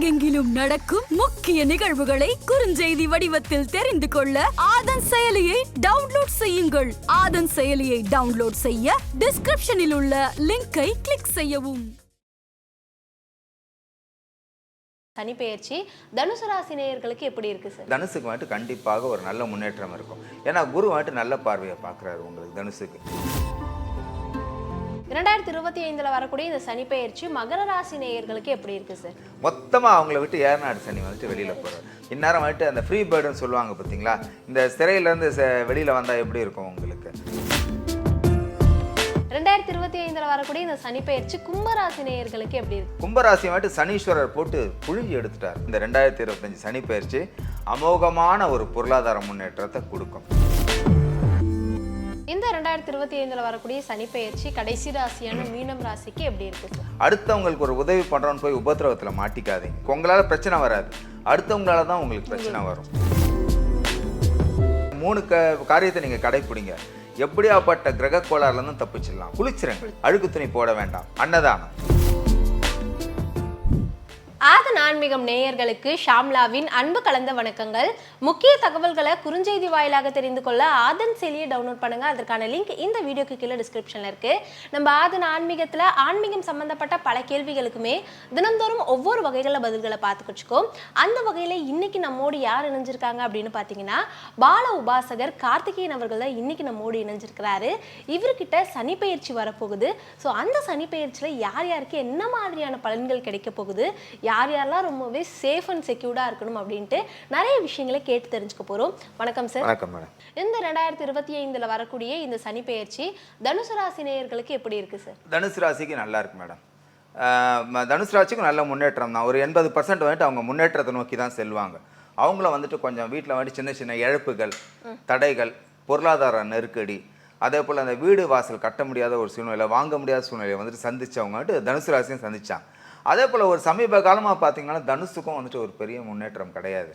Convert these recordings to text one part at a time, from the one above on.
உலகெங்கிலும் நடக்கும் முக்கிய நிகழ்வுகளை குறுஞ்செய்தி வடிவத்தில் தெரிந்து கொள்ள ஆதன் செயலியை டவுன்லோட் செய்யுங்கள். ஆதன் செயலியை டவுன்லோட் செய்ய டிஸ்கிரிப்ஷனில் உள்ள லிங்கை கிளிக் செய்யவும். சனிப்பெயர்ச்சி தனுசு ராசி நேயர்களுக்கு எப்படி இருக்கு சார்? தனுசுக்கு வந்துட்டு கண்டிப்பாக ஒரு நல்ல முன்னேற்றம் இருக்கும். ஏன்னா குரு வந்துட்டு நல்ல பார்வையை பார்க்குறாரு உங்களுக்கு தனுசுக்கு. 2025 வரக்கூடிய இந்த சனிப்பெயர்ச்சி மகர ராசி நேயர்களுக்கு எப்படி இருக்கு சார்? மொத்தமாக அவங்கள விட்டு ஏர்நாடு சனி வந்துட்டு வெளியில் போகிறார். இந்நேரம் வந்துட்டு அந்த ஃப்ரீ பேர்டுன்னு சொல்லுவாங்க பார்த்தீங்களா, இந்த சிறையிலேருந்து வெளியில் வந்தால் எப்படி இருக்கும் உங்களுக்கு. 2025 வரக்கூடிய இந்த சனிப்பெயர்ச்சி கும்பராசி நேயர்களுக்கு எப்படி இருக்கு? கும்பராசி வந்துட்டு சனீஸ்வரர் போட்டு புழிஞ்சு எடுத்துட்டார். இந்த 2025 சனிப்பெயர்ச்சி அமோகமான ஒரு பொருளாதார முன்னேற்றத்தை கொடுக்கும். இந்த 2025 வரக்கூடிய சனிப்பெயர்ச்சி கடைசி ராசியான மீனம் ராசிக்கு எப்படி இருக்கு சார்? அடுத்தவங்களுக்கு ஒரு உதவி பண்றோன்னு போய் உபத்திரவத்தில் மாட்டிக்காதீங்க. உங்களால பிரச்சனை வராது, அடுத்தவங்களால தான் உங்களுக்கு பிரச்சனை வரும். 3 காரியத்தை நீங்க கடைப்பிடிங்க. எப்படியாப்பட்ட கிரக கோளாறுல இருந்தும் தப்பிச்சிடலாம். குளிச்சிருங்க, அழுக்கு துணி போட வேண்டாம். அன்னதானம். ஆதன் ஆன்மீகம் நேயர்களுக்கு ஷாம்லாவின் அன்பு கலந்த வணக்கங்கள். முக்கிய தகவல்களை குறுஞ்செய்தி வாயிலாக தெரிந்து கொள்ள ஆதன் செயலியை டவுன்லோட் பண்ணுங்க. அதற்கான லிங்க் இந்த வீடியோக்கு கீழே டிஸ்கிரிப்ஷன்ல இருக்கு. நம்ம ஆதன் ஆன்மீகத்துல ஆன்மீகம் சம்பந்தப்பட்ட பல கேள்விகளுக்குமே தினந்தோறும் ஒவ்வொரு வகைகளில் பதில்களை பார்த்துக்கிச்சுக்கோம். அந்த வகையில இன்னைக்கு நம்மோடு யார் இணைஞ்சிருக்காங்க அப்படின்னு பாத்தீங்கன்னா பால உபாசகர் கார்த்திகேயன் அவர்கள் தான் இன்னைக்கு நம்மோடு இணைஞ்சிருக்கிறாரு. இவர்கிட்ட சனிப்பெயர்ச்சி வரப்போகுது. ஸோ அந்த சனிப்பெயர்ச்சியில யார் யாருக்கு என்ன மாதிரியான பலன்கள் கிடைக்க போகுது, யார் யாரெல்லாம் ரொம்பவே சேஃப் அண்ட் செக்யூர்டா இருக்கணும் அப்படின்ட்டு நிறைய விஷயங்களை கேட்டு தெரிஞ்சுக்க போறோம். வணக்கம் சார். வணக்கம் மேடம். இந்த 2025 வரக்கூடிய இந்த சனிப்பெயர்ச்சி தனுசு ராசி நேயர்களுக்கு எப்படி இருக்கு சார்? தனுசு ராசிக்கு நல்லா இருக்கு மேடம். தனுசு ராசிக்கும் நல்ல முன்னேற்றம் தான். ஒரு 80% வந்துட்டு அவங்க முன்னேற்றத்தை நோக்கி தான் செல்வாங்க. அவங்கள வந்துட்டு கொஞ்சம் வீட்டில் வந்துட்டு சின்ன சின்ன இழப்புகள், தடைகள், பொருளாதார நெருக்கடி, அதே போல் அந்த வீடு வாசல் கட்ட முடியாத ஒரு சூழ்நிலை, வாங்க முடியாத சூழ்நிலையை வந்துட்டு சந்திச்சவங்க வந்துட்டு தனுசு ராசியும் சந்திச்சாங்க. அதே போல் ஒரு சமீப காலமாக பார்த்தீங்கன்னா தனுசுக்கும் வந்துட்டு ஒரு பெரிய முன்னேற்றம் கிடையாது.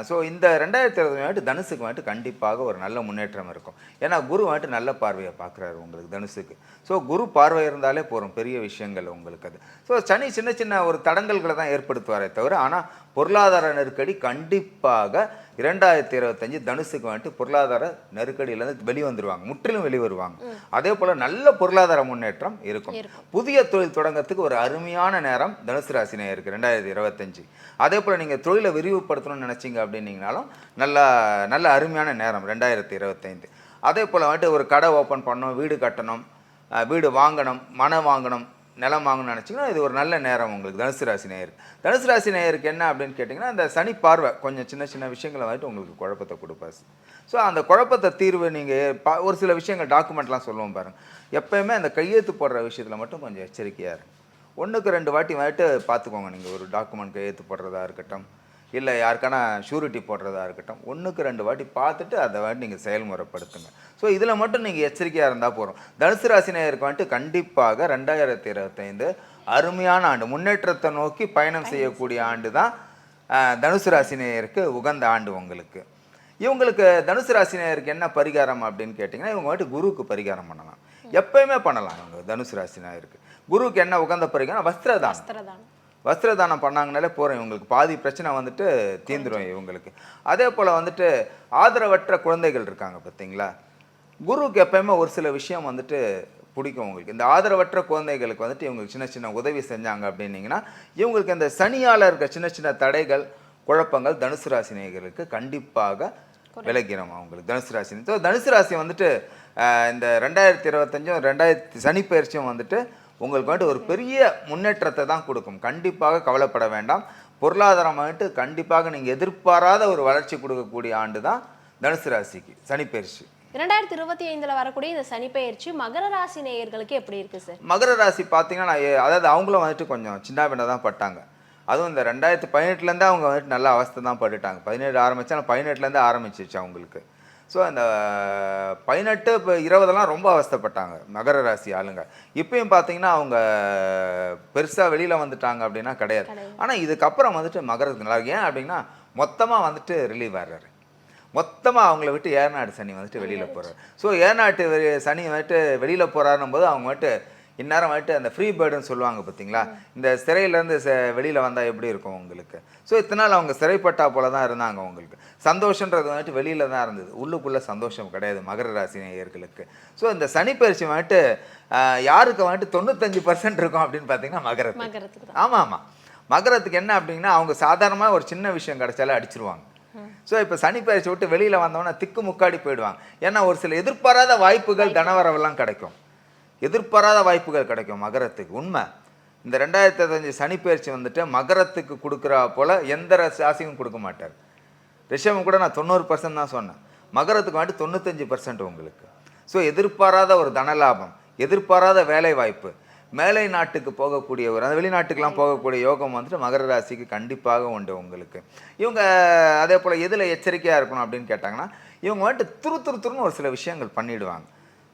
ஸோ இந்த 2020 தனுசுக்கு வந்துட்டு கண்டிப்பாக ஒரு நல்ல முன்னேற்றம் இருக்கும். ஏன்னா குரு வந்துட்டு நல்ல பார்வையை பார்க்குறாரு உங்களுக்கு தனுசுக்கு. ஸோ குரு பார்வை இருந்தாலே போகிறோம், பெரிய விஷயங்கள் உங்களுக்கு அது. ஸோ சனி சின்ன சின்ன ஒரு தடங்கல்களை தான் ஏற்படுத்துவாரே தவிர, ஆனால் பொருளாதார நெருக்கடி கண்டிப்பாக 2025 தனுசுக்கு வந்துட்டு பொருளாதார நெருக்கடியிலேருந்து வெளிவந்துருவாங்க, முற்றிலும் வெளிவருவாங்க. அதே போல் நல்ல பொருளாதார முன்னேற்றம் இருக்கும். புதிய தொழில் தொடங்கத்துக்கு ஒரு அருமையான நேரம் தனுசு ராசி நேயருக்கு 2025. அதே போல் நீங்கள் தொழிலை விரிவுபடுத்தணும்னு நினச்சிங்க அப்படின்னீங்கனாலும் நல்ல அருமையான நேரம் 2025. அதே போல் வந்துட்டு ஒரு கடை ஓப்பன் பண்ணணும், வீடு கட்டணும், வீடு வாங்கணும், மனை வாங்கணும், நிலம் வாங்கணும்னு நினச்சிங்கன்னா இது ஒரு நல்ல நேரம் உங்களுக்கு தனுசு ராசி நேயருக்கு. தனுசு ராசி நேயருக்கு என்ன அப்படின்னு கேட்டிங்கன்னா, அந்த சனி பார்வை கொஞ்சம் சின்ன சின்ன விஷயங்களை வந்துட்டு உங்களுக்கு குழப்பத்தை கொடுப்பாரு. ஸோ அந்த குழப்பத்தை தீர்வு நீங்கள் ஒரு சில விஷயங்கள் டாக்குமெண்ட்லாம் சொல்லுவோம் பாருங்கள். எப்போயுமே அந்த கையெழுத்து போடுற விஷயத்தில் மட்டும் கொஞ்சம் எச்சரிக்கையாக இருக்கும். 1க்கு 2 வாட்டி வந்துட்டு பார்த்துக்கோங்க. நீங்கள் ஒரு டாக்குமெண்ட் கையெழுத்து போடுறதா இருக்கட்டும், இல்லை யாருக்கான ஷூரிட்டி போடுறதா இருக்கட்டும், 1க்கு 2 வாட்டி பார்த்துட்டு அதை வந்துட்டு நீங்கள் செயல்முறைப்படுத்துங்க. ஸோ இதில் மட்டும் நீங்கள் எச்சரிக்கையாக இருந்தால் போகிறோம். தனுசு ராசி நேயருக்கு வந்துட்டு கண்டிப்பாக 2025 அருமையான ஆண்டு, முன்னேற்றத்தை நோக்கி பயணம் செய்யக்கூடிய ஆண்டு தான் தனுசு ராசி நேயருக்கு உகந்த ஆண்டு உங்களுக்கு. இவங்களுக்கு தனுசு ராசி நேயருக்கு என்ன பரிகாரம் அப்படின்னு கேட்டிங்கன்னா, இவங்க வந்துட்டு குருவுக்கு பரிகாரம் பண்ணலாம். எப்பயுமே பண்ணலாம். இவங்க தனுசு ராசி நேயருக்கு குருவுக்கு என்ன உகந்த பரிகாரம்? வஸ்திரதானம் பண்ணாங்கனாலே போகிறோம். இவங்களுக்கு பாதி பிரச்சனை வந்துட்டு தீந்துடும் இவங்களுக்கு. அதே போல் வந்துட்டு ஆதரவற்ற குழந்தைகள் இருக்காங்க பார்த்தீங்களா, குருவுக்கு எப்பயுமே ஒரு சில விஷயம் வந்துட்டு பிடிக்கும் உங்களுக்கு. இந்த ஆதரவற்ற குழந்தைகளுக்கு வந்துட்டு இவங்களுக்கு சின்ன சின்ன உதவி செஞ்சாங்க அப்படின்னீங்கன்னா, இவங்களுக்கு இந்த சனியால் இருக்க சின்ன சின்ன தடைகள், குழப்பங்கள் தனுசு ராசி நேயர்களுக்கு கண்டிப்பாக விலகிடும் அவங்களுக்கு தனுசு ராசி. ஸோ தனுசு ராசி வந்துட்டு இந்த 2025 சனிப்பெயர்ச்சியும் வந்துட்டு உங்களுக்கு வந்துட்டு ஒரு பெரிய முன்னேற்றத்தை தான் கொடுக்கும். கண்டிப்பாக கவலைப்பட வேண்டாம். பொருளாதாரம் வந்துட்டு கண்டிப்பாக நீங்கள் எதிர்பாராத ஒரு வளர்ச்சி கொடுக்கக்கூடிய ஆண்டு தான் தனுசு ராசிக்கு சனிப்பெயர்ச்சி. 2025 வரக்கூடிய இந்த சனிப்பெயர்ச்சி மகர ராசி நேயர்களுக்கு எப்படி இருக்கு சார்? மகர ராசி பார்த்தீங்கன்னா, அதாவது அவங்களும் வந்துட்டு கொஞ்சம் சின்ன பின்ன தான் பட்டாங்க. அதுவும் இந்த 2018 அவங்க வந்துட்டு நல்ல அவஸ்தை தான் பட்டுட்டாங்க. 17 ஆரம்பித்தா 18 ஆரம்பிச்சிச்சு அவங்களுக்கு. ஸோ அந்த 18 இப்போ 20 ரொம்ப அவஸ்தைப்பட்டாங்க மகர ராசி ஆளுங்க. இப்பயும் பார்த்தீங்கன்னா அவங்க பெருசாக வெளியில் வந்துட்டாங்க அப்படின்னா கிடையாது. ஆனால் இதுக்கப்புறம் வந்துட்டு மகரத்துக்கு நல்லா இருக்கு. ஏன் அப்படின்னா மொத்தமாக வந்துட்டு ரிலீவ் ஆகிறாரு. மொத்தமாக அவங்கள விட்டு ஏர்நாடு சனி வந்துட்டு வெளியில் போகிறார். ஸோ ஏர்நாட்டு சனி வந்துட்டு வெளியில் போகிறாருன்னும் போது அவங்க வந்துட்டு இந்நேரம் வந்துட்டு அந்த ஃப்ரீ பேர்டுன்னு சொல்லுவாங்க பார்த்தீங்களா, இந்த சிறையிலேருந்து வெளியில் வந்தால் எப்படி இருக்கும் உங்களுக்கு. ஸோ இத்தனை நாள் அவங்க சிறைப்பட்டா போல தான் இருந்தாங்க. உங்களுக்கு சந்தோஷன்றது வந்துட்டு வெளியில் தான் இருந்தது, உள்ளுக்குள்ளே சந்தோஷம் கிடையாது மகர ராசி நேயர்களுக்கு. ஸோ இந்த சனி பயிற்சி வந்துட்டு யாருக்கு வந்துட்டு 95% இருக்கும் அப்படின்னு பார்த்தீங்கன்னா மகரத்துக்கு. ஆமாம் ஆமாம், மகரத்துக்கு என்ன அப்படின்னா அவங்க சாதாரணமாக ஒரு சின்ன விஷயம் கிடைச்சாலே அடிச்சிருவாங்க. ஸோ இப்போ சனி பயிற்சி விட்டு வெளியில் வந்தோன்னா திக்கு முக்காடி போயிடுவாங்க. ஏன்னா ஒரு சில எதிர்பாராத வாய்ப்புகள் தனவரவெல்லாம் கிடைக்கும், எதிர்பாராத வாய்ப்புகள் கிடைக்கும் மகரத்துக்கு. உண்மை, இந்த 2025 சனி பயிற்சி வந்துட்டு மகரத்துக்கு கொடுக்குறா போல் எந்த ராசிக்கும் கொடுக்க மாட்டார். ரிஷபம் கூட நான் 90% தான் சொன்னேன், மகரத்துக்கு வந்துட்டு 95% உங்களுக்கு. ஸோ எதிர்பாராத ஒரு தனலாபம், எதிர்பாராத வேலை வாய்ப்பு, மேலை நாட்டுக்கு போகக்கூடிய ஒரு அந்த வெளிநாட்டுக்கெலாம் போகக்கூடிய யோகம் வந்துட்டு மகர ராசிக்கு கண்டிப்பாக உண்டு உங்களுக்கு. இவங்க அதே போல் எதில் எச்சரிக்கையாக இருக்கணும் அப்படின்னு கேட்டாங்கன்னா, இவங்க வந்துட்டு துருன்னு ஒரு சில விஷயங்கள் பண்ணிவிடுவாங்க.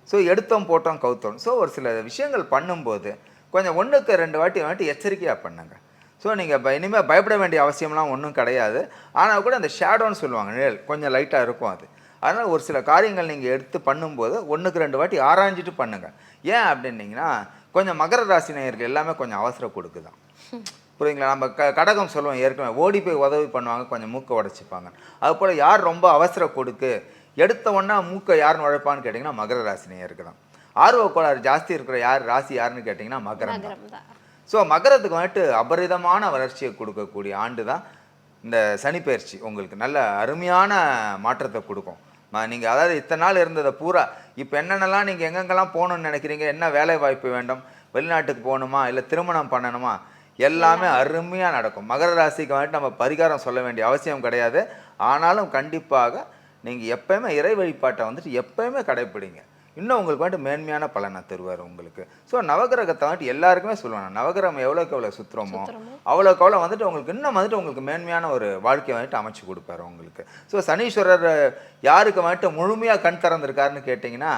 ஸோ எடுத்தோம் போட்டோம் கவுத்தோம். ஸோ ஒரு சில விஷயங்கள் பண்ணும்போது கொஞ்சம் 1க்கு 2 வாட்டி வந்துட்டு எச்சரிக்கையாக பண்ணுங்க. ஸோ நீங்கள் இனிமேல் பயப்பட வேண்டிய அவசியம்லாம் ஒன்றும் கிடையாது. ஆனால் கூட அந்த ஷேடோன்னு சொல்லுவாங்க, நிழல் கொஞ்சம் லைட்டாக இருக்கும் அது. அதனால் ஒரு சில காரியங்கள் நீங்கள் எடுத்து பண்ணும்போது 1க்கு 2 வாட்டி ஆராய்ஞ்சிட்டு பண்ணுங்கள். ஏன் அப்படின்னீங்கன்னா கொஞ்சம் மகர ராசி நேயர்கள் எல்லாமே கொஞ்சம் அவசரம் கொடுக்குதான், புரியுங்களா. நம்ம கடகம் சொல்லுவோம் ஏற்கனவே, ஓடி போய் உதவி பண்ணுவாங்க, கொஞ்சம் மூக்கை உடைச்சிப்பாங்க. அதுபோல் யார் ரொம்ப அவசரம் கொடுக்கு எடுத்த ஒன்றா மூக்கை யார் நுழைப்பான்னு கேட்டிங்கன்னா மகர ராசி நேயருக்கு தான். ஆர்வ கோளாறு ஜாஸ்தி இருக்கிற ராசி யாருன்னு கேட்டிங்கன்னா மகரம் தான். ஸோ மகரத்துக்கு வந்துட்டு அபரிதமான வளர்ச்சியை கொடுக்கக்கூடிய ஆண்டு தான் இந்த சனி பயிற்சி. உங்களுக்கு நல்ல அருமையான மாற்றத்தை கொடுக்கும். நீங்கள் அதாவது இத்தனை நாள் இருந்ததை பூரா இப்போ என்னென்னலாம் நீங்கள் எங்கெங்கெல்லாம் போகணுன்னு நினைக்கிறீங்க, என்ன வேலை வாய்ப்பு வேண்டும், வெளிநாட்டுக்கு போகணுமா இல்லை திருமணம் பண்ணணுமா, எல்லாமே அருமையாக நடக்கும். மகர ராசிக்கு வந்துட்டு நம்ம பரிகாரம் சொல்ல வேண்டிய அவசியம் கிடையாது. ஆனாலும் கண்டிப்பாக நீங்கள் எப்போயுமே இறை வழிபாட்டை வந்துட்டு எப்போயுமே கடைப்பிடிங்க, இன்னும் உங்களுக்கு வந்துட்டு மேன்மையான பலனை தருவார் உங்களுக்கு. ஸோ நவகிரகத்தை வந்துட்டு எல்லாருக்குமே சொல்லுவாங்க, நவகிரகம் எவ்வளோக்கு எவ்வளோ சுற்றுறோமோ அவ்வளோக்கு எவ்வளோ வந்துட்டு உங்களுக்கு இன்னும் வந்துட்டு உங்களுக்கு மேன்மையான ஒரு வாழ்க்கையை வந்துட்டு அமைச்சு கொடுப்பாரு உங்களுக்கு. ஸோ சனீஸ்வரர் யாருக்கு வந்துட்டு முழுமையாக கண் திறந்திருக்காருன்னு கேட்டிங்கன்னா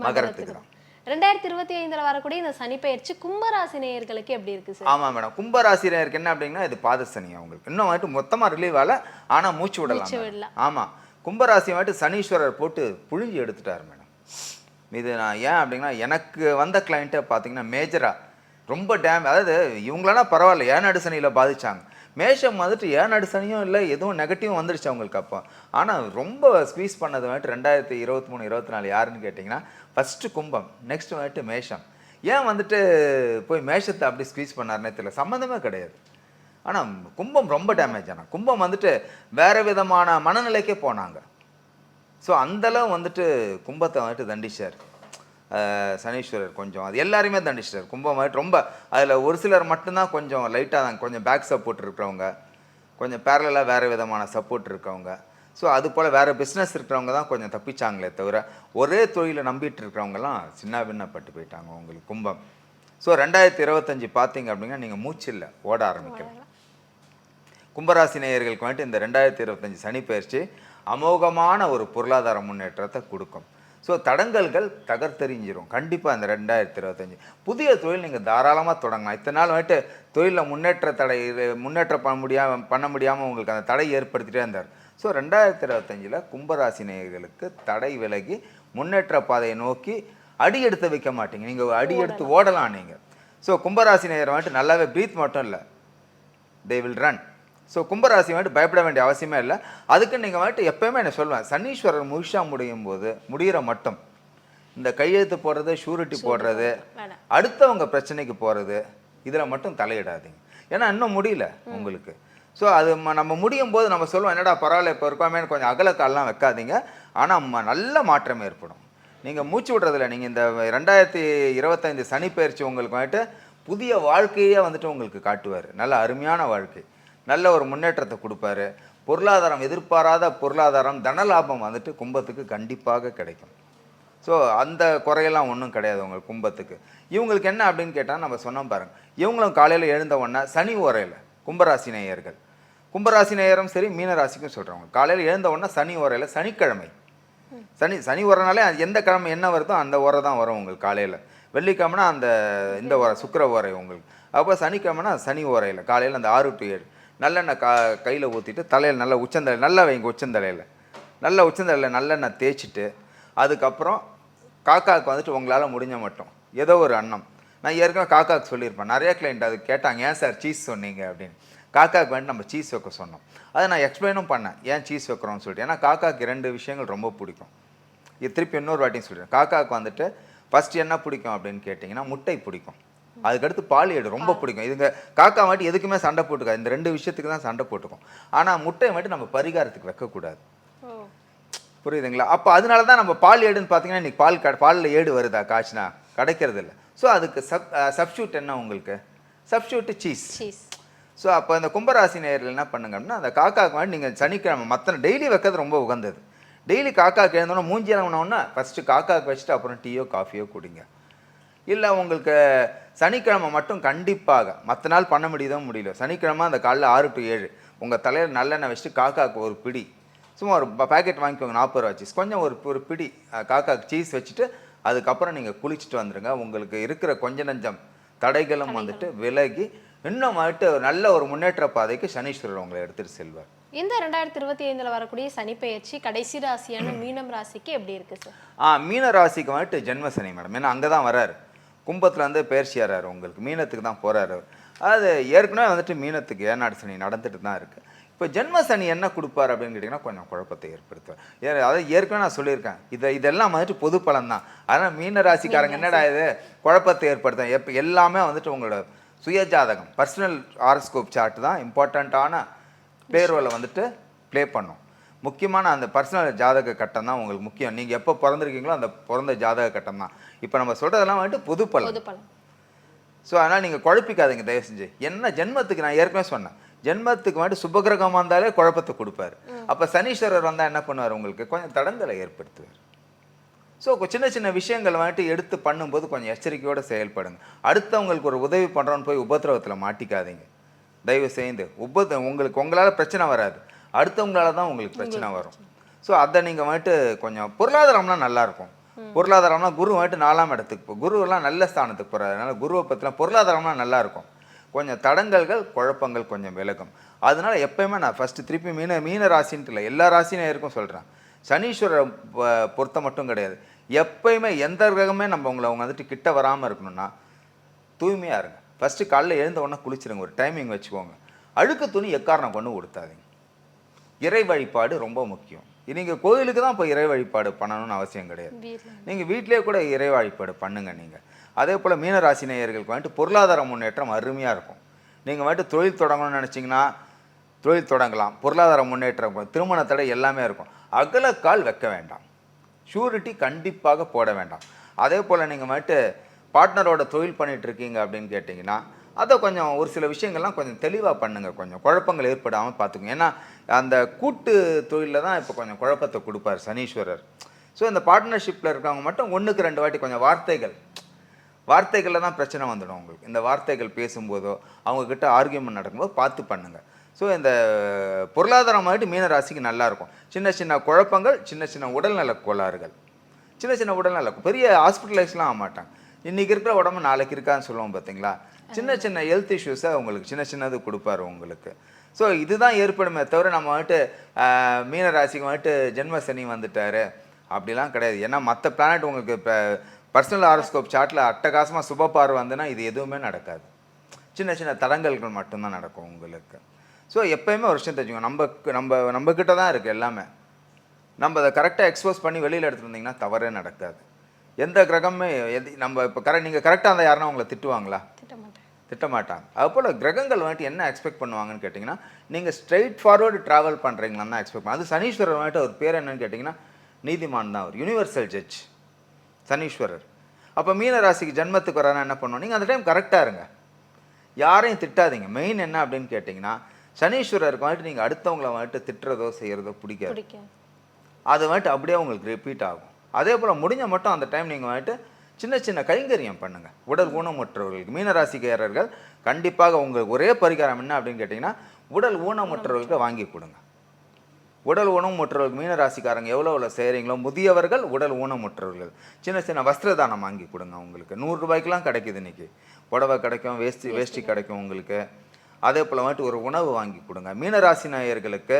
மகரத்துக்கு தான். 2025 வரக்கூடிய இந்த சனி பயிற்சி கும்பராசி நேயர்களுக்கு எப்படி இருக்கு சார்? ஆமாம் மேடம், கும்பராசி நேயருக்கு என்ன அப்படின்னா இது பாதசனி அவங்களுக்கு இன்னும் வந்துட்டு மொத்தமாக ரிலீவ் ஆகல, ஆனால் மூச்சு விடலாம். ஆமாம், கும்பராசி வந்துட்டு சனீஸ்வரர் போட்டு புழிஞ்சு எடுத்துட்டார் மேடம். இது நான் ஏன் அப்படின்னா எனக்கு வந்த கிளைண்ட்டை பார்த்தீங்கன்னா மேஜராக ரொம்ப அதாவது இவங்களெல்லாம் பரவாயில்ல ஏழாடு சனியில் பாதிச்சாங்க. மேஷம் வந்துட்டு ஏழாடு சனியும் இல்லை, எதுவும் நெகட்டிவும் வந்துடுச்சு அவங்களுக்கு. அப்போ ஆனால் ரொம்ப ஸ்குவீஸ் பண்ணது வந்துட்டு 2023-24 யாருன்னு கேட்டிங்கன்னா ஃபஸ்ட்டு கும்பம், நெக்ஸ்ட் வந்துட்டு மேஷம். ஏன் வந்துட்டு போய் மேஷத்தை அப்படி ஸ்குவீஸ் பண்ணாருன்னே தெரியல, சம்மந்தமே கிடையாது. ஆனால் கும்பம் ரொம்ப டேமேஜ் ஆனால் கும்பம் வந்துட்டு வேறு விதமான மனநிலைக்கே போனாங்க. ஸோ அந்தளவு வந்துட்டு கும்பத்தை வந்துட்டு தண்டிச்சார் சனீஸ்வரர். கொஞ்சம் அது எல்லாருமே தண்டிச்சிட்டார். கும்பம் வந்துட்டு ரொம்ப அதில் ஒரு சிலர் மட்டும்தான் கொஞ்சம் லைட்டாக தான், கொஞ்சம் பேக் சப்போர்ட் இருக்கிறவங்க, கொஞ்சம் பேரலாக வேறு விதமான சப்போர்ட் இருக்கவங்க, ஸோ அது போல் வேறு பிஸ்னஸ் இருக்கிறவங்க தான் கொஞ்சம் தப்பிச்சாங்களே தவிர ஒரே தொழிலை நம்பிட்டு இருக்கிறவங்கலாம் சின்ன பின்னப்பட்டு போயிட்டாங்க உங்களுக்கு கும்பம். ஸோ 2025 பார்த்தீங்க அப்படின்னா நீங்கள் மூச்சில்லை ஓட ஆரம்பிக்கலாம். கும்பராசி நேயர்களுக்கு வந்துட்டு இந்த 2025 சனி பயிற்சி அமோகமான ஒரு பொருளாதார முன்னேற்றத்தை கொடுக்கும். ஸோ தடங்கல்கள் தகர்த்தெறிஞ்சிரும் கண்டிப்பாக இந்த 2025. புதிய தொழில் நீங்கள் தாராளமாக தொடங்கலாம். இத்தனை நாள் வந்துட்டு தொழிலில் முன்னேற்றம் பண்ண முடியாமல் உங்களுக்கு அந்த தடை ஏற்படுத்திகிட்டே இருந்தார். ஸோ 2025 கும்பராசி நேயர்களுக்கு தடை விலகி முன்னேற்ற பாதையை நோக்கி அடி எடுத்து வைக்க மாட்டீங்க, நீங்கள் அடி எடுத்து ஓடலாம் நீங்கள். ஸோ கும்பராசி நேயர் வந்துட்டு நல்லாவே ப்ரீத் மட்டும் இல்லை, தே வில் ரன். ஸோ கும்பராசி வந்துட்டு பயப்பட வேண்டிய அவசியமே இல்லை. அதுக்கு நீங்கள் வந்துட்டு எப்போயுமே என்ன சொல்லுவேன், சனீஸ்வரர் முழுஷா முடிகிற மட்டும் இந்த கையெழுத்து போடுறது, ஷூரிட்டி போடுறது, அடுத்தவங்க பிரச்சனைக்கு போகிறது, இதில் மட்டும் தலையிடாதீங்க. ஏன்னா இன்னும் முடியல உங்களுக்கு. ஸோ அது நம்ம முடியும் போது நம்ம சொல்லுவோம் என்னடா பரவாயில்ல இப்போ இருக்கோமே, கொஞ்சம் அகலக்கால்லாம் வைக்காதீங்க. ஆனால் நல்ல மாற்றம் ஏற்படும். நீங்கள் மூச்சு விடுறதில்ல. நீங்கள் இந்த 2025 சனி பயிற்சி உங்களுக்கு வந்துட்டு புதிய வாழ்க்கையே வந்துட்டு உங்களுக்கு காட்டுவார். நல்ல அருமையான வாழ்க்கை, நல்ல ஒரு முன்னேற்றத்தை கொடுப்பாரு. பொருளாதாரம், எதிர்பாராத பொருளாதாரம், தனலாபம் வந்துட்டு கும்பத்துக்கு கண்டிப்பாக கிடைக்கும். ஸோ அந்த குறையெல்லாம் ஒன்றும் கிடையாது உங்களுக்கு கும்பத்துக்கு. இவங்களுக்கு என்ன அப்படின்னு கேட்டால் நம்ம சொன்னோம் பாருங்கள், இவங்களும் காலையில் எழுந்த உடனே சனி ஓரையில் கும்பராசி நேயர்கள், கும்பராசி நேயரும் சரி மீனராசிக்கும் சொல்கிறவங்க, காலையில் எழுந்த உடனே சனி ஓரையில் சனிக்கிழமை, சனி ஓரனாலே எந்த கிழமை என்ன வருதோ அந்த ஓரை தான் வரும் உங்களுக்கு காலையில். வெள்ளிக்கிழமைனா இந்த ஓரை சுக்கிர ஓரை உங்களுக்கு. அப்போ சனிக்கிழமைனா சனி ஓரையில் காலையில் அந்த 6 to 7 நல்லெண்ணெய் கையில் ஊற்றிட்டு தலையில் நல்லா உச்சந்தலையில் நல்லா வைங்க, உச்சந்தலையில் நல்லெண்ணெய் தேய்ச்சிட்டு அதுக்கப்புறம் காக்காவுக்கு வந்துட்டு உங்களால் முடிஞ்ச மட்டும் ஏதோ ஒரு அன்னம் நான் ஏற்கனவே காக்காவுக்கு சொல்லியிருப்பேன், நிறைய கிளைண்ட் அது கேட்டாங்க, ஏன் சார் சீஸ் சொன்னீங்க அப்படின்னு. காக்காவுக்கு வந்துட்டு நம்ம சீஸ் வைக்க சொன்னோம். அதை நான் எக்ஸ்பிளைனும் பண்ணேன், ஏன் சீஸ் வைக்கிறோம்னு சொல்லிட்டு. ஏன்னா காக்காவுக்கு 2 விஷயங்கள் ரொம்ப பிடிக்கும். இது திருப்பி இன்னொரு வாட்டியும் சொல்கிறேன். காக்காவுக்கு வந்துட்டு ஃபஸ்ட்டு என்ன பிடிக்கும் அப்படின்னு கேட்டிங்கன்னா, முட்டை பிடிக்கும். அதுக்கடுத்து பால் ஏடு ரொம்ப பிடிக்கும். இதுங்க காக்கா மட்டும் எதுக்குமே சண்டை போட்டுக்காது, இந்த 2 விஷயத்துக்கு தான் சண்டை போட்டுக்கும். ஆனால் முட்டையை மட்டும் நம்ம பரிகாரத்துக்கு வைக்கக்கூடாது. புரியுதுங்களா? அப்போ அதனால தான் நம்ம பால் ஏடுன்னு பார்த்தீங்கன்னா, இன்றைக்கி பாலில் ஏடு வருதா காய்ச்சினா? கிடைக்கிறது இல்லை. ஸோ அதுக்கு சப்ஸ்டியூட் என்ன உங்களுக்கு? Substitute cheese. ஸோ அப்போ இந்த கும்பராசி நேயர்கள் என்ன பண்ணுங்க அப்படின்னா, அந்த காக்காவுக்கு மாதிரி நீங்கள் சனிக்கிழமை மற்ற டெய்லி வைக்கிறது ரொம்ப உகந்தது. டெய்லி காக்காவுக்கு எழுந்தோன்னா மூஞ்சி இறங்கினோன்னா ஃபஸ்ட்டு காக்காவுக்கு வச்சுட்டு அப்புறம் டீயோ காஃபியோ குடிங்க. இல்லை உங்களுக்கு சனிக்கிழமை மட்டும் கண்டிப்பாக, மற்ற நாள் பண்ண முடியல, சனிக்கிழமை அந்த காலைல 6 to 7 உங்கள் தலையில் நல்லெண்ணெய் வச்சுட்டு காக்காவுக்கு ஒரு பிடி, சும்மா ஒரு பேக்கெட் வாங்கிக்கோங்க, 40 ரூபா சீஸ், கொஞ்சம் ஒரு பிடி காக்காவுக்கு சீஸ் வச்சுட்டு அதுக்கப்புறம் நீங்கள் குளிச்சுட்டு வந்துடுங்க. உங்களுக்கு இருக்கிற கொஞ்ச நஞ்சம் தடைகளும் வந்துட்டு விலகி இன்னும் வந்துட்டு நல்ல ஒரு முன்னேற்ற பாதைக்கு சனீஸ்வரர் உங்களை எடுத்துகிட்டு செல்வார். இந்த 2025 வரக்கூடிய சனி பெயர்ச்சி கடைசி ராசியான மீனம் ராசிக்கு எப்படி இருக்கு சார்? மீன ராசிக்கு வந்துட்டு ஜென்ம சனி மேடம். ஏன்னா அங்கே தான் வராரு, கும்பத்தில் வந்து பெயர்ச்சியாராரு, உங்களுக்கு மீனத்துக்கு தான் போகிறாரு. அது ஏற்கனவே வந்துட்டு மீனத்துக்கு ஏநாடு சனி நடந்துட்டு தான் இருக்குது. இப்போ ஜென்ம சனி என்ன கொடுப்பார் அப்படின்னு கேட்டிங்கன்னா, கொஞ்சம் குழப்பத்தை ஏற்படுத்துவார். அதாவது ஏற்கனவே நான் சொல்லியிருக்கேன், இதெல்லாம் வந்துட்டு பொது பலன் தான். அதனால் மீன ராசிக்காரங்க என்னடா இது குழப்பத்தை ஏற்படுத்தும், எப்போ எல்லாமே வந்துட்டு உங்களோட சுயஜாதகம் பர்சனல் ஹாரோஸ்கோப் சார்ட் தான் இம்பார்ட்டண்ட்டான பேரோவில் வந்துட்டு ப்ளே பண்ணும். முக்கியமான அந்த பர்சனல் ஜாதக கட்டம் தான் உங்களுக்கு முக்கியம். நீங்கள் எப்போ பிறந்திருக்கீங்களோ அந்த பிறந்த ஜாதக கட்டம் தான். இப்போ நம்ம சொல்கிறதெல்லாம் வந்துட்டு பொது பலன். ஸோ அதனால் நீங்கள் குழப்பிக்காதீங்க தயவு செஞ்சு. என்ன ஜென்மத்துக்கு நான் ஏற்கனவே சொன்னேன், ஜென்மத்துக்கு வந்துட்டு சுபகிரகமாக இருந்தாலே குழப்பத்தை கொடுப்பார். அப்போ சனீஸ்வரர் வந்தால் என்ன பண்ணுவார், உங்களுக்கு கொஞ்சம் தடங்களை ஏற்படுத்துவார். ஸோ சின்ன சின்ன விஷயங்கள் வந்துட்டு எடுத்து பண்ணும்போது கொஞ்சம் எச்சரிக்கையோடு செயல்படுங்க. அடுத்தவங்களுக்கு ஒரு உதவி பண்ணுறோன்னு போய் உபத்திரவத்தில் மாட்டிக்காதீங்க தயவு செய்து. உங்களால் பிரச்சனை வராது, அடுத்தவங்களால தான் உங்களுக்கு பிரச்சனை வரும். ஸோ அதை நீங்கள் வந்துட்டு கொஞ்சம் பொருளாதாரம்லாம் நல்லாயிருக்கும். பொருளாதாரம்னா குரு வந்துட்டு 4ஆம் இடத்துக்கு குருவெல்லாம் நல்ல ஸ்தானத்துக்கு போகிறாரு. அதனால் குருவை பற்றிலாம் பொருளாதாரம்லாம் நல்லாயிருக்கும். கொஞ்சம் தடங்கல்கள் குழப்பங்கள் கொஞ்சம் விலகும். அதனால எப்பயுமே நான் ஃபஸ்ட்டு திருப்பி மீன ராசின்ட்டு இல்லை, எல்லா ராசினேருக்கும் சொல்கிறேன், சனீஸ்வரரை பொறுத்த மட்டும் கிடையாது, எப்பயுமே எந்த கிரகமே நம்ம உங்களை வந்துட்டு கிட்ட வராமல் இருக்கணும்னா தூய்மையாக இருங்க. ஃபஸ்ட்டு காலையில் எழுந்த உடனே குளிச்சிருங்க, ஒரு டைமிங் வச்சுக்கோங்க. அழுக்கு துணி எக்காரணம் கொண்டு கொடுத்தாதீங்க. இறை வழிபாடு ரொம்ப முக்கியம். நீங்கள் கோயிலுக்கு தான் இப்போ இறை வழிபாடு பண்ணணும்னு அவசியம் கிடையாது, நீங்கள் வீட்டிலே கூட இறை வழிபாடு பண்ணுங்க. நீங்கள் அதே போல் மீனராசி நேயர்களுக்கு வந்துட்டு பொருளாதார முன்னேற்றம் அருமையாக இருக்கும். நீங்கள் வந்துட்டு தொழில் தொடங்கணும்னு நினச்சிங்கன்னா தொழில் தொடங்கலாம். பொருளாதார முன்னேற்றம், திருமண தடை எல்லாமே இருக்கும். அகலக்கால் வைக்க வேண்டாம், ஷூரிட்டி கண்டிப்பாக போட வேண்டாம். அதே போல் நீங்கள் வந்துட்டு பார்ட்னரோட தொழில் பண்ணிகிட்ருக்கீங்க அப்படின்னு கேட்டிங்கன்னா அதை கொஞ்சம் ஒரு சில விஷயங்கள்லாம் கொஞ்சம் தெளிவாக பண்ணுங்கள், கொஞ்சம் குழப்பங்கள் ஏற்படாமல் பார்த்துக்கோங்க. ஏன்னா அந்த கூட்டு தொழிலில் தான் இப்போ கொஞ்சம் குழப்பத்தை கொடுப்பார் சனீஸ்வரர். ஸோ இந்த பார்ட்னர்ஷிப்பில் இருக்கவங்க மட்டும் 1க்கு 2 வாட்டி கொஞ்சம் வார்த்தைகளில் தான் பிரச்சனை வந்துடும் உங்களுக்கு. இந்த வார்த்தைகள் பேசும்போதோ அவங்கக்கிட்ட ஆர்கியூமெண்ட் நடக்கும்போது பார்த்து பண்ணுங்கள். ஸோ இந்த பொருளாதாரம் ஆகிட்டு மீன ராசிக்கு நல்லாயிருக்கும். சின்ன சின்ன குழப்பங்கள், சின்ன சின்ன உடல்நல கோளாறுகள், சின்ன சின்ன உடல்நல பெரிய ஹாஸ்பிட்டலைஸ்லாம் ஆக மாட்டாங்க. இன்றைக்கி இருக்கிற உடம்பு நாளைக்கு இருக்கான்னு சொல்லுவோம் பார்த்தீங்களா. சின்ன சின்ன ஹெல்த் இஷ்யூஸை உங்களுக்கு சின்ன சின்னது கொடுப்பாரு உங்களுக்கு. ஸோ இதுதான் ஏற்படுமே தவிர நம்ம வந்துட்டு மீன ராசிக்கு வந்துட்டு ஜென்ம சனி வந்துட்டார் அப்படிலாம் கிடையாது. ஏன்னா மற்ற பிளானட் உங்களுக்கு இப்போ பர்சனல் ஹாரோஸ்கோப் சார்ட்டில் அட்டகாசமாக சுபப்பார்வை வந்துன்னா இது எதுவுமே நடக்காது. சின்ன சின்ன தடங்கல்கள் மட்டும்தான் நடக்கும் உங்களுக்கு. ஸோ எப்போயுமே ஒரு விஷயம் தெரிஞ்சுக்கோங்க, நம்மக்கிட்ட தான் இருக்குது எல்லாமே. நம்ம அதை கரெக்டாக எக்ஸ்போஸ் பண்ணி வெளியில் எடுத்துகிட்டு வந்தீங்கன்னா தவறே நடக்காது. எந்த கிரகமே நம்ம இப்போ நீங்கள் கரெக்டாக இருந்தால் யாருன்னா உங்களை திட்டுவாங்களா? திட்டமாட்டாங்க. அதுபோல் கிரகங்கள் வந்துட்டு என்ன எக்ஸ்பெக்ட் பண்ணுவாங்கன்னு கேட்டிங்கன்னா, நீங்கள் ஸ்ட்ரெயிட் ஃபார்வர்டு ட்ராவல் பண்ணுறீங்களான்னு தான் எக்ஸ்பெக்ட் பண்ணுவாங்க. அது சனீஸ்வரர் வந்துட்டு அவர் பேர் என்னன்னு கேட்டிங்கன்னா நீதிமான் தான், அவர் யூனிவர்சல் ஜட்ஜ் சனீஸ்வரர். அப்போ மீன ராசிக்கு ஜென்மத்துக்கு வரானா என்ன பண்ணுவோம், நீங்கள் அந்த டைம் கரெக்டாக இருங்க, யாரையும் திட்டாதீங்க. மெயின் என்ன அப்படின்னு கேட்டிங்கன்னா, சனீஸ்வரருக்கு வந்துட்டு நீங்கள் அடுத்தவங்களை வந்துட்டு திட்டுறதோ செய்கிறதோ பிடிக்காது. அது வந்துட்டு அப்படியே உங்களுக்கு ரிப்பீட் ஆகும். அதே போல் முடிஞ்ச மட்டும் அந்த டைம் நீங்கள் வந்துட்டு சின்ன சின்ன கைங்கரியம் பண்ணுங்கள். உடல் ஊனமுற்றவர்களுக்கு மீனராசிக்காரர்கள் கண்டிப்பாக உங்களுக்கு ஒரே பரிகாரம் என்ன அப்படின்னு கேட்டிங்கன்னா, உடல் ஊனமுற்றவர்களுக்கு வாங்கி கொடுங்க. உடல் ஊனமுற்றவர்களுக்கு மீனராசிக்காரங்க எவ்வளோ செய்கிறீங்களோ, முதியவர்கள், உடல் ஊனமுற்றவர்கள் சின்ன சின்ன வஸ்திரதானம் வாங்கி கொடுங்க. உங்களுக்கு 100 ரூபாய்க்கெலாம் கிடைக்குது இன்றைக்கி. புடவை கிடைக்கும், வேஷ்டி கிடைக்கும் உங்களுக்கு. அதே போல் வந்துட்டு ஒரு உணவு வாங்கி கொடுங்க. மீனராசி நேயர்களுக்கு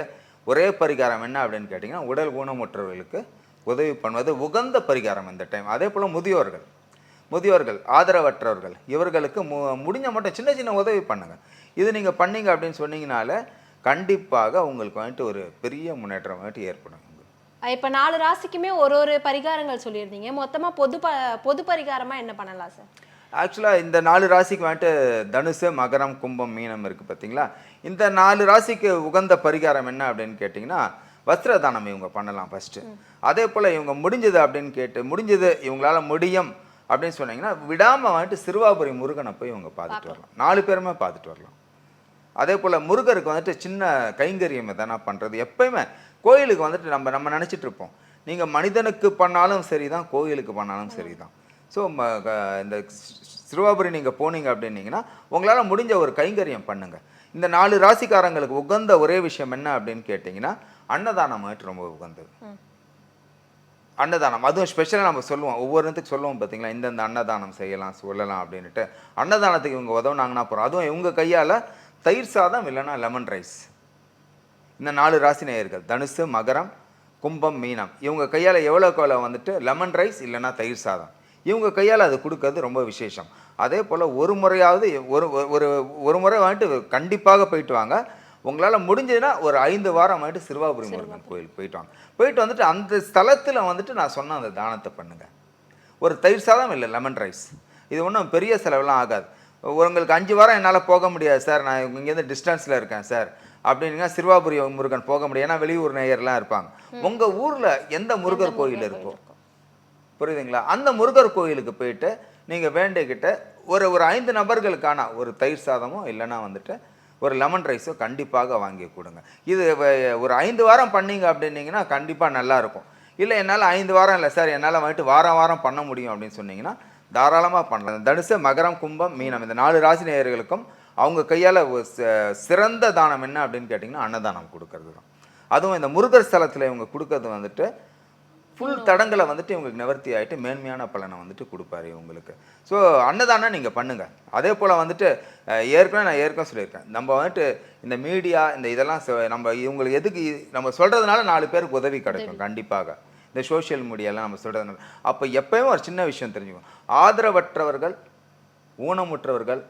ஒரே பரிகாரம் என்ன அப்படின்னு கேட்டிங்கன்னா, உடல் ஊனமுற்றவர்களுக்கு உதவி பண்ணுவது உகந்த பரிகாரம் இந்த டைம். அதே போல் முதியோர்கள், ஆதரவற்றவர்கள் இவர்களுக்கு முடிஞ்ச மட்டும் சின்ன சின்ன உதவி பண்ணுங்க. இது நீங்கள் பண்ணீங்க அப்படின்னு சொன்னீங்கனால கண்டிப்பாக உங்களுக்கு வந்துட்டு ஒரு பெரிய முன்னேற்றம் வந்துட்டு ஏற்படும். இப்போ 4 ராசிக்குமே ஒரு பரிகாரங்கள் சொல்லியிருந்தீங்க. மொத்தமாக பொது பரிகாரமாக என்ன பண்ணலாம் சார்? ஆக்சுவலாக இந்த 4 ராசிக்கு வந்துட்டு தனுசு, மகரம், கும்பம், மீனம் இருக்குது பார்த்தீங்களா? இந்த 4 ராசிக்கு உகந்த பரிகாரம் என்ன அப்படின்னு கேட்டிங்கன்னா, வஸ்திரதானம் இவங்க பண்ணலாம் ஃபஸ்ட்டு. அதே போல் இவங்க முடிஞ்சது இவங்களால முடியும் அப்படின்னு சொன்னீங்கன்னா, விடாமல் வந்துட்டு சிறுவாபுரி முருகனை போய் இவங்க பார்த்துட்டு வரலாம். 4 பேருமே பார்த்துட்டு வரலாம். அதே போல் முருகருக்கு வந்துட்டு சின்ன கைங்கரியம் எதனா பண்ணுறது. எப்பயுமே கோயிலுக்கு வந்துட்டு நம்ம நினச்சிட்டு இருப்போம், நீங்கள் மனிதனுக்கு பண்ணாலும் சரி தான், கோயிலுக்கு பண்ணாலும் சரி தான். ஸோ இந்த சிறுவாபுரி நீங்கள் போனீங்க அப்படின்னீங்கன்னா உங்களால் முடிஞ்ச ஒரு கைங்கரியம் பண்ணுங்கள். இந்த 4 ராசிக்காரங்களுக்கு உகந்த ஒரே விஷயம் என்ன அப்படின்னு கேட்டிங்கன்னா, அன்னதானம் வந்துட்டு ரொம்ப உகந்தது. அன்னதானம் அதுவும் ஸ்பெஷலாக நம்ம சொல்லுவோம், ஒவ்வொருத்துக்கு சொல்லுவோம் பார்த்தீங்களா, இந்தந்த அன்னதானம் சொல்லலாம் அப்படின்ட்டு. அன்னதானத்துக்கு இவங்க உதவுனாங்கன்னா போகிறோம். அதுவும் இவங்க கையால் தயிர் சாதம் இல்லைன்னா லெமன் ரைஸ். இந்த 4 ராசி நேயர்கள் தனுசு, மகரம், கும்பம், மீனம் இவங்க கையால் எவ்வளோக்கு வந்துட்டு லெமன் ரைஸ் இல்லைன்னா தயிர் சாதம் இவங்க கையால் அது கொடுக்கறது ரொம்ப விசேஷம். அதே போல் ஒரு முறையாவது ஒரு முறை வந்துட்டு கண்டிப்பாக போயிட்டு வாங்க. உங்களால் முடிஞ்சதுன்னா ஒரு 5 வாரம் வந்துட்டு சிறுவாபுரி முருகன் கோயில் போயிட்டு வாங்க. போயிட்டு வந்துட்டு அந்த ஸ்தலத்தில் வந்துட்டு நான் சொன்ன அந்த தானத்தை பண்ணுங்கள். ஒரு தயிர் சாதம் இல்லை லெமன் ரைஸ். இது ஒன்றும் பெரிய செலவெல்லாம் ஆகாது. உங்களுக்கு 5 வாரம் என்னால் போக முடியாது சார், நான் இங்கேருந்து டிஸ்டன்ஸில் இருக்கேன் சார் அப்படின்னா சிறுவாபுரி முருகன் போக முடியும். ஏன்னா வெளியூர் நேயர்லாம் இருப்பாங்க. உங்கள் ஊரில் எந்த முருகர் கோயில் இருக்கோ, புரியுதுங்களா, அந்த முருகர் கோயிலுக்கு போயிட்டு நீங்கள் வேண்டிக்கிட்ட ஒரு 5 நபர்களுக்கான ஒரு தயிர் சாதமோ இல்லைன்னா வந்துட்டு ஒரு லெமன் ரைஸோ கண்டிப்பாக வாங்கி கொடுங்க. இது ஒரு 5 வாரம் பண்ணீங்க அப்படின்னீங்கன்னா கண்டிப்பாக நல்லாயிருக்கும். இல்லை என்னால் 5 வாரம் இல்லை சார், என்னால் வந்துட்டு வாரம் பண்ண முடியும் அப்படின்னு சொன்னீங்கன்னா தாராளமாக பண்ணலாம். தனுசு, மகரம், கும்பம், மீனம் இந்த 4 ராசி நேயர்களுக்கும் அவங்க கையால் சிறந்த தானம் என்ன அப்படின்னு கேட்டிங்கன்னா அன்னதானம் கொடுக்கறது தான். அதுவும் இந்த முருகர் ஸ்தலத்தில் இவங்க கொடுக்கறது வந்துட்டு ஃபுல் தடங்களை வந்துட்டு இவங்களுக்கு நிவர்த்தி ஆகிட்டு மேன்மையான பலனை வந்துட்டு கொடுப்பாரு இவங்களுக்கு. ஸோ அன்னதானம் நீங்கள் பண்ணுங்கள். அதே போல் வந்துட்டு நான் ஏற்கனவே சொல்லியிருக்கேன், நம்ம வந்துட்டு இந்த மீடியா இந்த இதெல்லாம் நம்ம இவங்களுக்கு எதுக்கு நம்ம சொல்கிறதுனால 4 பேருக்கு உதவி கிடைக்கும் கண்டிப்பாக. இந்த சோஷியல் மீடியாலாம் நம்ம சொல்கிறதுனால அப்போ எப்போயும் ஒரு சின்ன விஷயம் தெரிஞ்சுக்கணும், ஆதரவற்றவர்கள், ஊனமுற்றவர்கள்,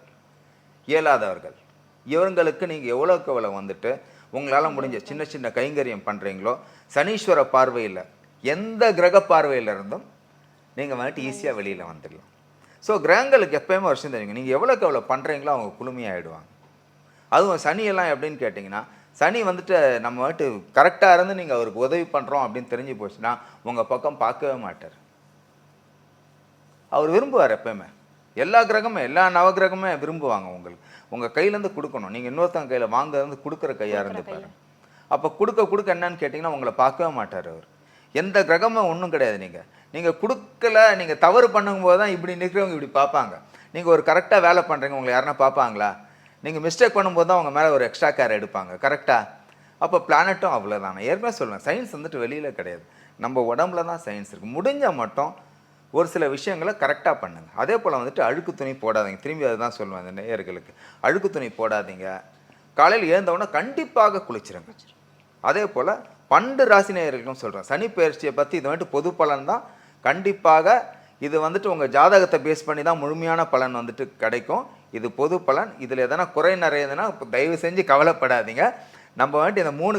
இயலாதவர்கள் இவங்களுக்கு நீங்கள் எவ்வளோ வந்துட்டு உங்களால் முடிஞ்ச சின்ன சின்ன கைங்கரியம் பண்ணுறீங்களோ, சனீஸ்வர பார்வையில் எந்த கிரக பார்வையில் இருந்தும் நீங்கள் வந்துட்டு ஈஸியாக வெளியில் வந்துடலாம். ஸோ கிரகங்களுக்கு எப்போயுமே ஒரு விஷயம் தெரியுங்க, நீங்கள் எவ்வளோ பண்ணுறீங்களோ அவங்க குளுமையாகிடுவாங்க. அதுவும் சனியெல்லாம் எப்படின்னு கேட்டிங்கன்னா, சனி வந்துட்டு நம்ம வந்துட்டு கரெக்டாக இருந்து நீங்கள் அவருக்கு உதவி பண்ணுறோம் அப்படின்னு தெரிஞ்சு போச்சுன்னா உங்கள் பக்கம் பார்க்கவே மாட்டார். அவர் விரும்புவார் எப்போயுமே. எல்லா கிரகமே எல்லா நவகிரகமே விரும்புவாங்க உங்களுக்கு. உங்கள் கையிலேருந்து கொடுக்கணும். நீங்கள் இன்னொருத்தவங்க கையில் வாங்குறது கொடுக்குற கையாக இருந்து பாரு. அப்போ கொடுக்க என்னன்னு கேட்டிங்கன்னா உங்களை பார்க்கவே மாட்டார் அவர். எந்த கிரகமும் ஒன்றும் கிடையாது. நீங்கள் கொடுக்கல, நீங்கள் தவறு பண்ணும்போது தான் இப்படி நிற்கிறவங்க இப்படி பார்ப்பாங்க. நீங்கள் ஒரு கரெக்டாக வேலை பண்ணுறீங்க, உங்களை யாருன்னா பார்ப்பாங்களா? நீங்கள் மிஸ்டேக் பண்ணும்போது தான் உங்கள் மேலே ஒரு எக்ஸ்ட்ரா கேர் எடுப்பாங்க. கரெக்டாக? அப்போ பிளானட்டும் அவ்வளோதான். நான் ஏற்கனவே சொல்லுவேன், சயின்ஸ் வந்துட்டு வெளியில் கிடையாது, நம்ம உடம்புல தான் சயின்ஸ் இருக்குது. முடிஞ்சால் மட்டும் ஒரு சில விஷயங்களை கரெக்டாக பண்ணுங்கள். அதே போல் வந்துட்டு அழுக்கு துணி போடாதீங்க. திரும்பி அதுதான் சொல்லுவேன் அந்த நேயர்களுக்கு, அழுக்கு துணி போடாதீங்க. காலையில் எழுந்தவுடனே கண்டிப்பாக குளிச்சிருங்க. அதே போல் 12 ராசி நேயர்களுக்கும் சொல்கிறேன், சனி பயிற்சியை பற்றி இது வந்துட்டு பொது பலன் தான். கண்டிப்பாக இது வந்துட்டு உங்கள் ஜாதகத்தை பேஸ் பண்ணி தான் முழுமையான பலன் வந்துட்டு கிடைக்கும். இது பொது பலன். இதில் எதனா குறை நிறையதுன்னா தயவு செஞ்சு கவலைப்படாதீங்க. நம்ம வந்துட்டு இந்த 3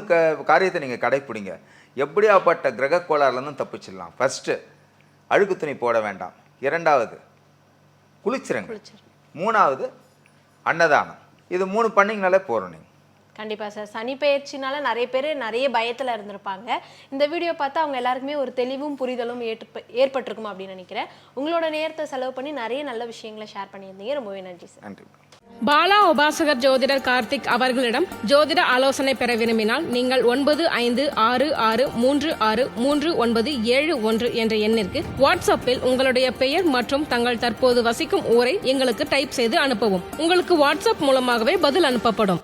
காரியத்தை நீங்கள் கடைப்பிடிங்க. எப்படியாப்பட்ட கிரக கோளாறுலேருந்து தப்பிச்சிடலாம். ஃபஸ்ட்டு அழுக்கு துணி போட வேண்டாம். 2வது குளிச்சிருங்க. 3வது அன்னதானம். இது 3 பண்ணிங்கனாலே போகிறோம். நீங்கள் கண்டிப்பாக சார், சனி பயிற்சினால நிறைய பேர் நிறைய பயத்தில் இருந்திருப்பாங்க. இந்த வீடியோ பார்த்து அவங்க எல்லாருக்குமே ஒரு தெளிவும் புரிதலும் ஏற்பட்டிருக்கும் அப்படின்னு நினைக்கிறேன். உங்களோட நேரத்தை செலவு பண்ணி நிறைய நல்ல விஷயங்களை ஷேர் பண்ணியிருந்தீங்க. ரொம்பவே நன்றி சார். நன்றி. பாலா உபாசகர் ஜோதிடர் கார்த்திக் அவர்களிடம் ஜோதிட ஆலோசனை பெற விரும்பினால் நீங்கள் 9566363971 என்ற எண்ணிற்கு வாட்ஸ்அப்பில் உங்களுடைய பெயர் மற்றும் தங்கள் தற்போது வசிக்கும் ஊரை எங்களுக்கு டைப் செய்து அனுப்பவும். உங்களுக்கு வாட்ஸ்அப் மூலமாகவே பதில் அனுப்பப்படும்.